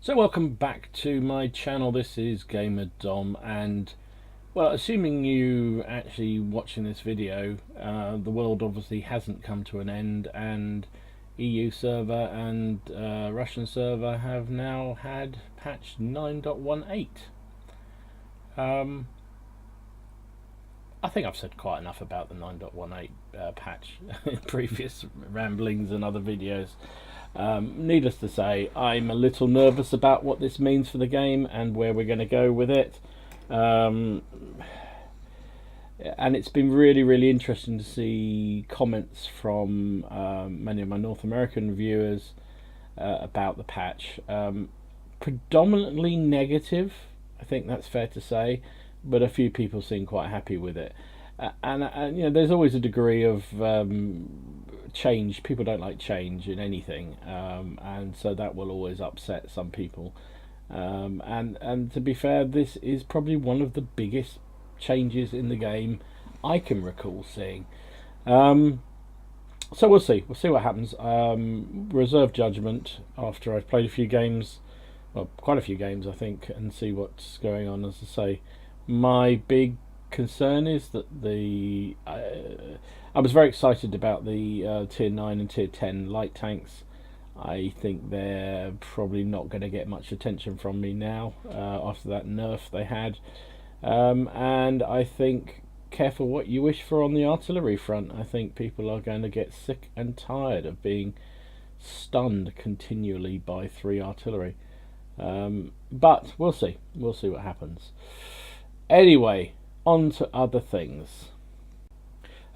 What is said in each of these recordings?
So welcome back to my channel. This is Gamer Dom, and well, assuming you actually watching this video, the world obviously hasn't come to an end, and EU server and Russian server have now had patch 9.18. I think I've said quite enough about the 9.18 patch in previous ramblings and other videos. Needless to say, I'm a little nervous about what this means for the game and where we're going to go with it. And it's been really interesting to see comments from many of my North American viewers about the patch. Predominantly negative, I think that's fair to say, but a few people seem quite happy with it. And you know, there's always a degree of change. People don't like change in anything, and so that will always upset some people. And to be fair, this is probably one of the biggest changes in the game I can recall seeing. So we'll see what happens. Reserve judgment after I've played a few games, well, quite a few games I think, and see what's going on. As I say, my big concern is that I was very excited about the tier 9 and tier 10 light tanks. I think they're probably not going to get much attention from me now after that nerf they had, and I think careful what you wish for on the artillery front. I think people are going to get sick and tired of being stunned continually by 3 artillery, but we'll see what happens. Anyway, on to other things.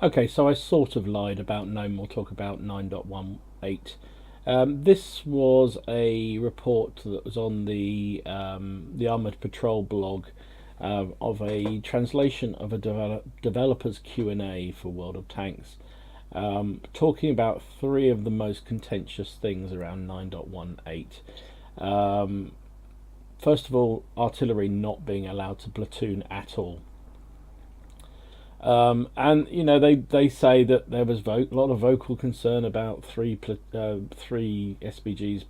Okay, so I sort of lied about Gnome. We'll talk about 9.18. This was a report that was on the Armoured Patrol blog of a translation of a developer's Q&A for World of Tanks, talking about 3 of the most contentious things around 9.18. First of all, artillery not being allowed to platoon at all. And you know, they say that there was a lot of vocal concern about 3 SPGs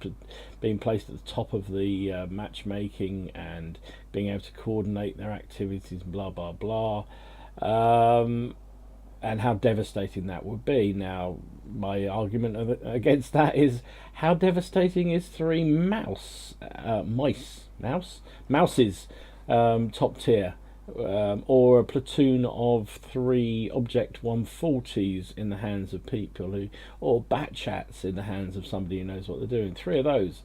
being placed at the top of the matchmaking and being able to coordinate their activities, blah blah blah, and how devastating that would be. Now, my argument against that is, how devastating is 3 mouses top tier? Or a platoon of 3 Object 140s in the hands of people or bat chats in the hands of somebody who knows what they're doing. 3 of those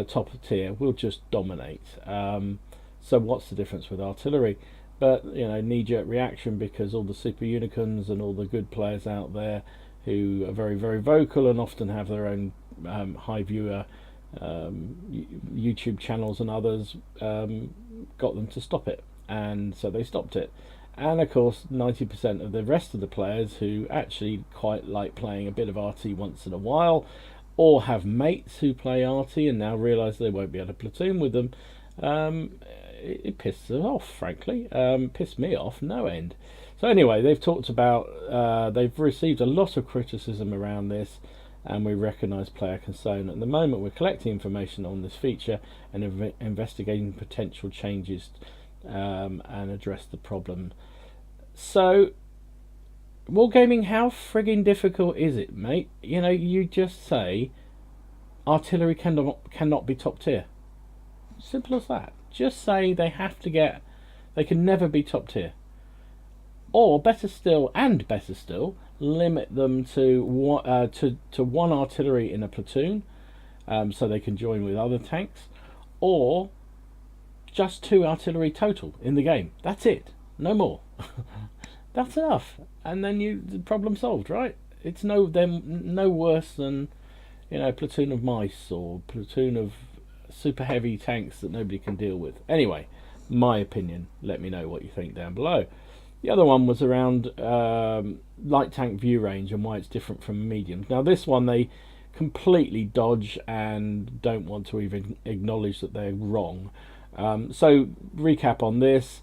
top of tier will just dominate. So what's the difference with artillery? But you know, knee-jerk reaction, because all the super unicorns and all the good players out there who are very vocal and often have their own high viewer YouTube channels and others, got them to stop it. And so they stopped it. And of course, 90% of the rest of the players who actually quite like playing a bit of RT once in a while, or have mates who play RT and now realise they won't be able to platoon with them, it pisses them off, frankly. Pissed me off no end. So anyway, they've talked about, they've received a lot of criticism around this, and we recognise player concern. At the moment, we're collecting information on this feature and investigating potential changes and address the problem. So, Wargaming, how frigging difficult is it, mate? You know, you just say artillery cannot be top tier. Simple as that. Just say they can never be top tier. Or better still, limit them to 1 artillery in a platoon, so they can join with other tanks, or just 2 artillery total in the game. That's it. No more. That's enough. And then the problem solved, right? It's no worse than, you know, a platoon of mice or platoon of super heavy tanks that nobody can deal with. Anyway, my opinion. Let me know what you think down below. The other one was around light tank view range and why it's different from mediums. Now this one they completely dodge and don't want to even acknowledge that they're wrong. So recap on this: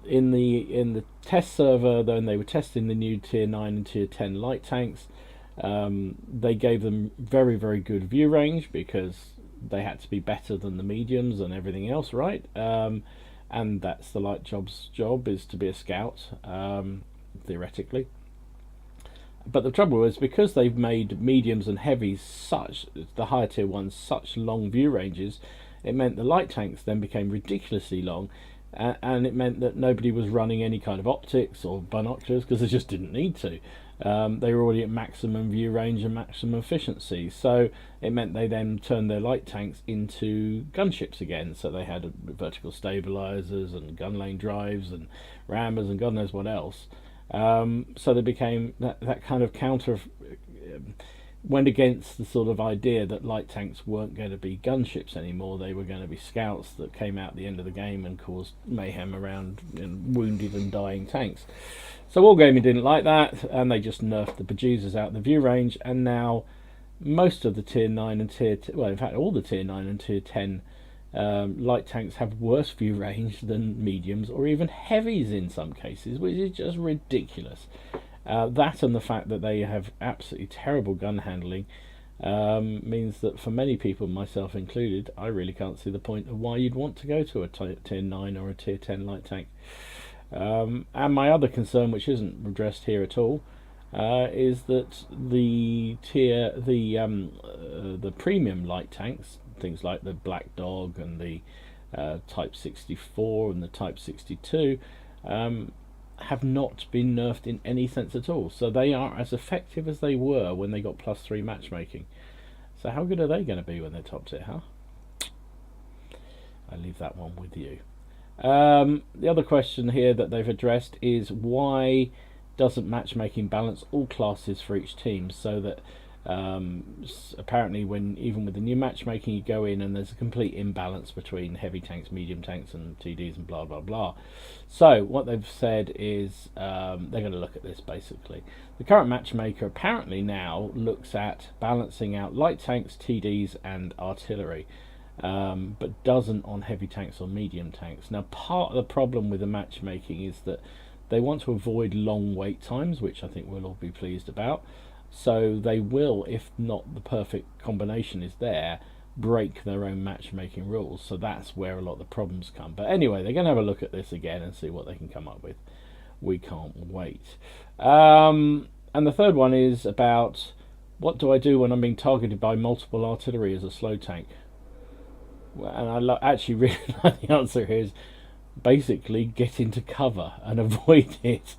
in the test server, when they were testing the new tier 9 and tier 10 light tanks, they gave them very good view range because they had to be better than the mediums and everything else, right? And that's the light job's job, is to be a scout, theoretically. But the trouble was, because they've made mediums and heavies, such the higher tier ones, such long view ranges, it meant the light tanks then became ridiculously long, and it meant that nobody was running any kind of optics or binoculars, because they just didn't need to. They were already at maximum view range and maximum efficiency, so it meant they then turned their light tanks into gunships again. So they had vertical stabilizers and gun lane drives and rammers and God knows what else. So they became that kind of counter, went against the sort of idea that light tanks weren't going to be gunships anymore. They were going to be scouts that came out at the end of the game and caused mayhem around wounded and dying tanks. So Wargaming didn't like that, and they just nerfed the bejesus out of the view range, and now most of the tier 9 and tier 10, well, in fact all the tier 9 and tier 10 light tanks have worse view range than mediums or even heavies in some cases, which is just ridiculous. That and the fact that they have absolutely terrible gun handling means that for many people, myself included, I really can't see the point of why you'd want to go to a tier 9 or a tier 10 light tank. And my other concern, which isn't addressed here at all, is that the premium light tanks, things like the Black Dog and the Type 64 and the Type 62, have not been nerfed in any sense at all. So they are as effective as they were when they got +3 matchmaking. So how good are they going to be when they're top tier, huh? I leave that one with you. The other question here that they've addressed is, why doesn't matchmaking balance all classes for each team, so that apparently even with the new matchmaking, you go in and there's a complete imbalance between heavy tanks, medium tanks and TDs and blah blah blah. So what they've said is they're going to look at this. Basically, the current matchmaker apparently now looks at balancing out light tanks, TDs and artillery, but doesn't on heavy tanks or medium tanks. Now, part of the problem with the matchmaking is that they want to avoid long wait times, which I think we'll all be pleased about. So they will, if not the perfect combination is there, break their own matchmaking rules. So that's where a lot of the problems come. But anyway, they're going to have a look at this again and see what they can come up with. We can't wait. And the third one is about, what do I do when I'm being targeted by multiple artillery as a slow tank? Well, and I actually really like the answer here is basically get into cover and avoid it.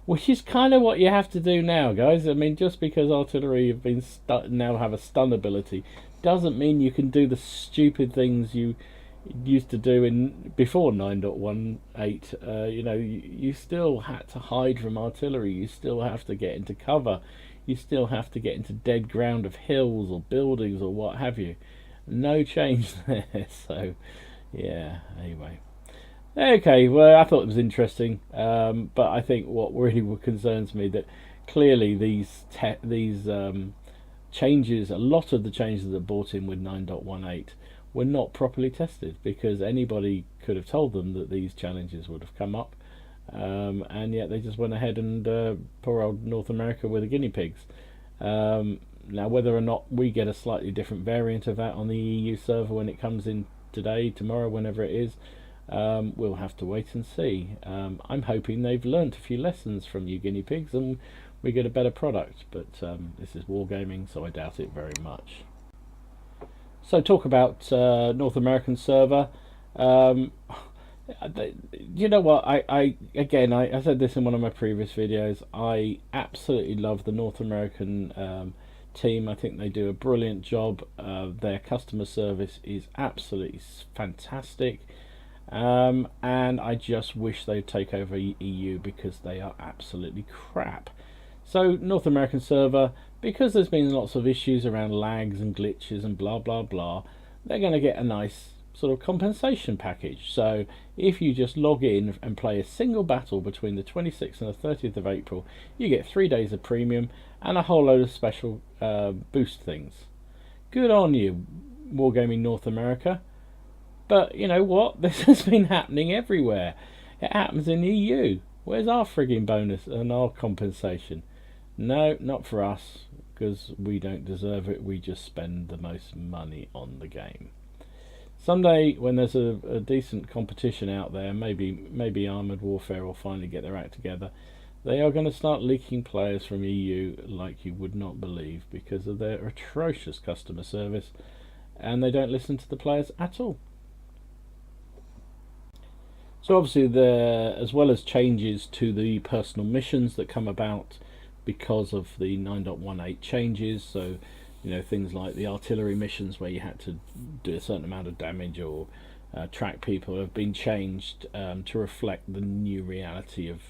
Which is kind of what you have to do now, guys. I mean, just because artillery have been now have a stun ability doesn't mean you can do the stupid things you used to do before 9.18. You know, you still had to hide from artillery. You still have to get into cover. You still have to get into dead ground of hills or buildings or what have you. No change there. So, yeah. Anyway. Okay, well, I thought it was interesting, but I think what really concerns me, that clearly these changes, a lot of the changes that are brought in with 9.18 were not properly tested, because anybody could have told them that these challenges would have come up, and yet they just went ahead and poor old North America were the guinea pigs. Now, whether or not we get a slightly different variant of that on the EU server when it comes in today, tomorrow, whenever it is, we'll have to wait and see. I'm hoping they've learnt a few lessons from you guinea pigs and we get a better product, but this is Wargaming, so I doubt it very much. So talk about North American server. You know what, I said this in one of my previous videos, I absolutely love the North American team. I think they do a brilliant job. Their customer service is absolutely fantastic. And I just wish they'd take over EU, because they are absolutely crap. So North American server, because there's been lots of issues around lags and glitches and blah blah blah, they're going to get a nice sort of compensation package. So if you just log in and play a single battle between the 26th and the 30th of April, you get 3 days of premium and a whole load of special boost things. Good on you, Wargaming North America. But you know what? This has been happening everywhere. It happens in the EU. Where's our frigging bonus and our compensation? No, not for us. because we don't deserve it. We just spend the most money on the game. Someday, when there's a decent competition out there, maybe Armoured Warfare will finally get their act together. They are going to start leaking players from EU like you would not believe, because of their atrocious customer service, and they don't listen to the players at all. So obviously, as well as changes to the personal missions that come about because of the 9.18 changes, so things like the artillery missions where you had to do a certain amount of damage or track people have been changed to reflect the new reality of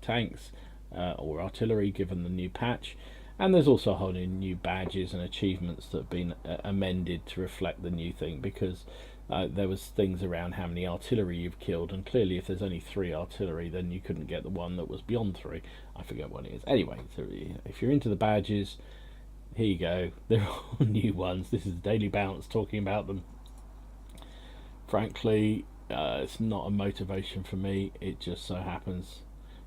tanks or artillery, given the new patch. And there's also a whole new badges and achievements that have been amended to reflect the new thing, because there was things around how many artillery you've killed, and clearly if there's only 3 artillery, then you couldn't get the one that was beyond 3. I forget what it is. Anyway, so if you're into the badges, here you go. They're all new ones. This is Daily Bounce talking about them. Frankly, it's not a motivation for me. It just so happens.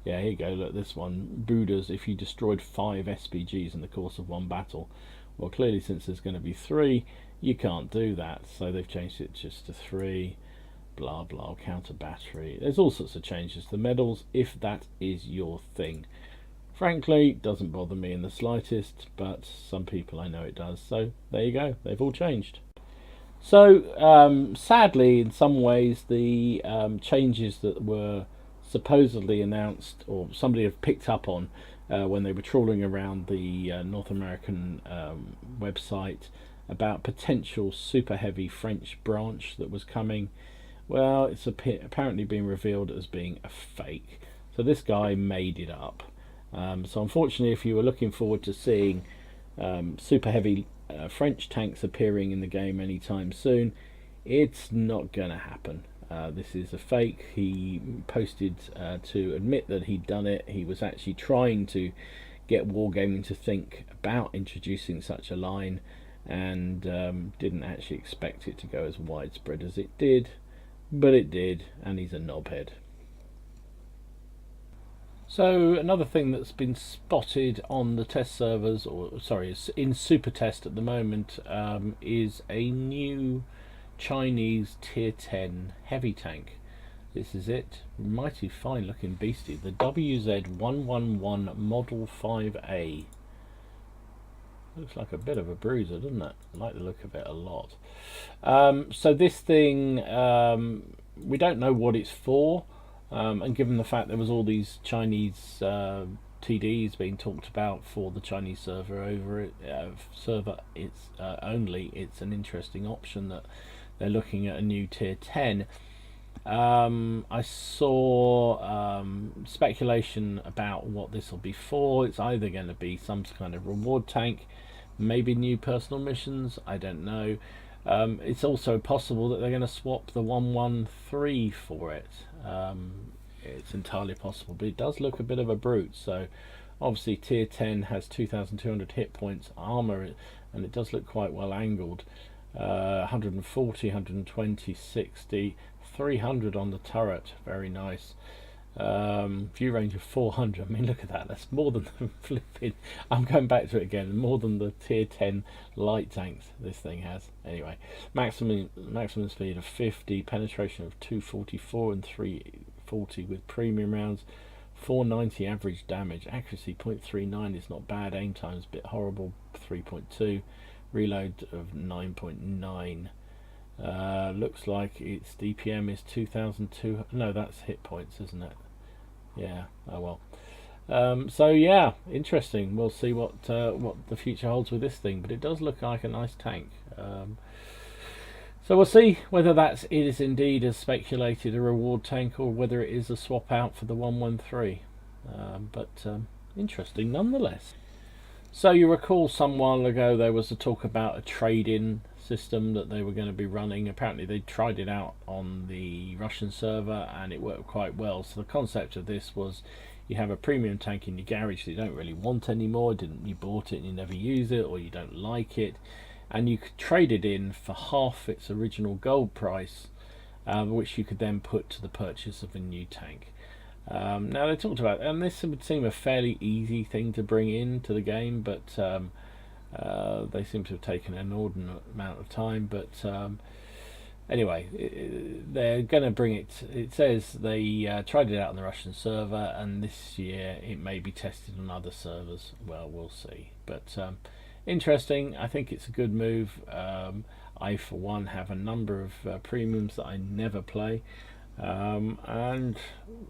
Yeah, here you go. Look, this one. Buddhas, if you destroyed 5 SPGs in the course of one battle. Well, clearly, since there's going to be 3, you can't do that. So they've changed it just to 3. Blah, blah, counter battery. There's all sorts of changes to the medals, if that is your thing. Frankly, doesn't bother me in the slightest, but some people I know it does. So there you go. They've all changed. So sadly, in some ways, the changes that were supposedly announced, or somebody have picked up on when they were trawling around the North American website about potential super heavy French branch that was coming. Well, it's apparently been revealed as being a fake. So this guy made it up. So unfortunately, if you were looking forward to seeing super heavy French tanks appearing in the game anytime soon, it's not going to happen. This is a fake. He posted to admit that he'd done it. He was actually trying to get Wargaming to think about introducing such a line, and didn't actually expect it to go as widespread as it did, but it did, and he's a knobhead. So another thing that's been spotted on the test servers, or sorry, in Super Test at the moment, is a new Chinese Tier 10 heavy tank. This is it. Mighty fine looking beastie. The WZ111 Model 5A. Looks like a bit of a bruiser, doesn't it? I like the look of it a lot. So this thing, we don't know what it's for. And given the fact there was all these Chinese TDs being talked about for the Chinese server it's an interesting option that they're looking at a new Tier 10. I saw speculation about what this will be for. It's either going to be some kind of reward tank, maybe new personal missions, I don't know. It's also possible that they're going to swap the 113 for it. It's entirely possible, but it does look a bit of a brute. So obviously Tier 10 has 2,200 hit points, armor, and it does look quite well angled. 140, 120, 60, 300 on the turret, very nice. View range of 400. I mean, look at that. That's more than the flipping. I'm going back to it again. More than the Tier 10 light tanks this thing has. Anyway, maximum speed of 50, penetration of 244 and 340 with premium rounds. 490 average damage. Accuracy 0.39 is not bad. Aim time is a bit horrible. 3.2. Reload of 9.9. Looks like its DPM is 2,200. No, that's hit points, isn't it? Yeah. Oh well. So yeah, interesting. We'll see what the future holds with this thing, but it does look like a nice tank. So we'll see whether it is indeed, as speculated, a reward tank, or whether it is a swap out for the 113. But interesting nonetheless. So you recall some while ago there was a talk about a trade-in system that they were going to be running. Apparently they tried it out on the Russian server and it worked quite well. So the concept of this was you have a premium tank in your garage that you don't really want anymore, you bought it and you never use it, or you don't like it, and you could trade it in for half its original gold price, which you could then put to the purchase of a new tank. Now they talked about, and this would seem a fairly easy thing to bring into the game, but They seem to have taken an inordinate amount of time, but anyway, they're going to bring it. It says they tried it out on the Russian server, and this year it may be tested on other servers. Well, we'll see. But interesting. I think it's a good move. I, for one, have a number of premiums that I never play, and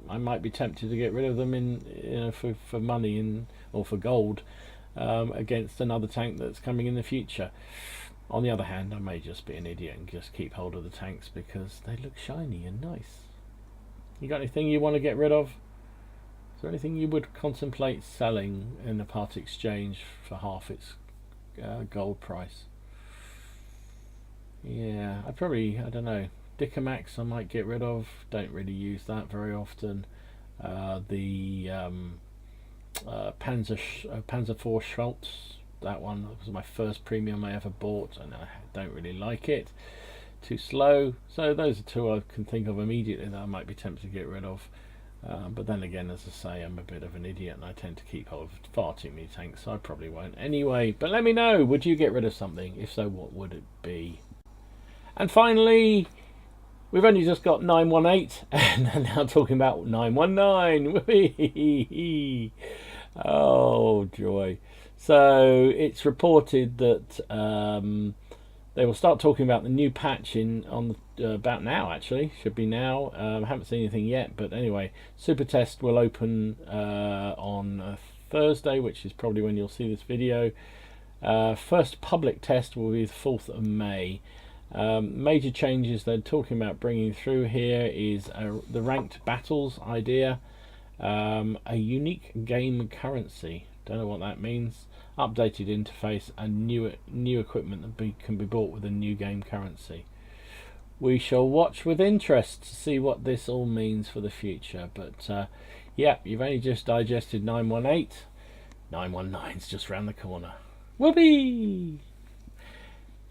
I might be tempted to get rid of them for money or for gold against another tank that's coming in the future. On the other hand, I may just be an idiot and just keep hold of the tanks because they look shiny and nice. You got anything you want to get rid of? Is there anything you would contemplate selling in a part exchange for half its gold price? Yeah, I don't know. Dicamax I might get rid of. Don't really use that very often. The Panzer IV Schultz, that one was my first premium I ever bought, and I don't really like it. Too slow. So those are two I can think of immediately that I might be tempted to get rid of. But then again, as I say, I'm a bit of an idiot and I tend to keep hold of far too many tanks, so I probably won't anyway. But let me know, would you get rid of something? If so, what would it be? And finally, we've only just got 918 and now talking about 919. Oh, joy. So it's reported that they will start talking about the new patch about now, actually. Should be now. I haven't seen anything yet, but anyway, Super Test will open on Thursday, which is probably when you'll see this video. First public test will be the 4th of May. Major changes they're talking about bringing through here is the ranked battles idea, a unique game currency, don't know what that means, updated interface, and new equipment that can be bought with a new game currency. We shall watch with interest to see what this all means for the future, but yeah, you've only just digested 918. 919's just round the corner. Whoopee!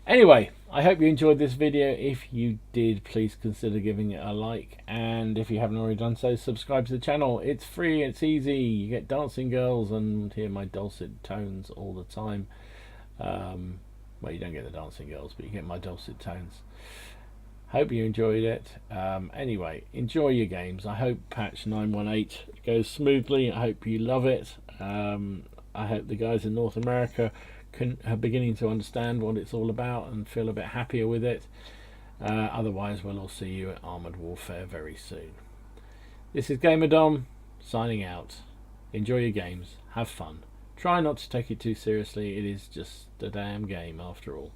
Anyway, I hope you enjoyed this video. If you did, please consider giving it a like, and if you haven't already done so, subscribe to the channel. It's free, it's easy, you get dancing girls and hear my dulcet tones all the time. Well, you don't get the dancing girls, but you get my dulcet tones. Hope you enjoyed it. Anyway, enjoy your games. I hope patch 918 goes smoothly. I hope you love it. I hope the guys in North America are beginning to understand what it's all about and feel a bit happier with it. Otherwise, we'll all see you at Armoured Warfare very soon. This is GamerDom signing out. Enjoy your games. Have fun. Try not to take it too seriously. It is just a damn game after all.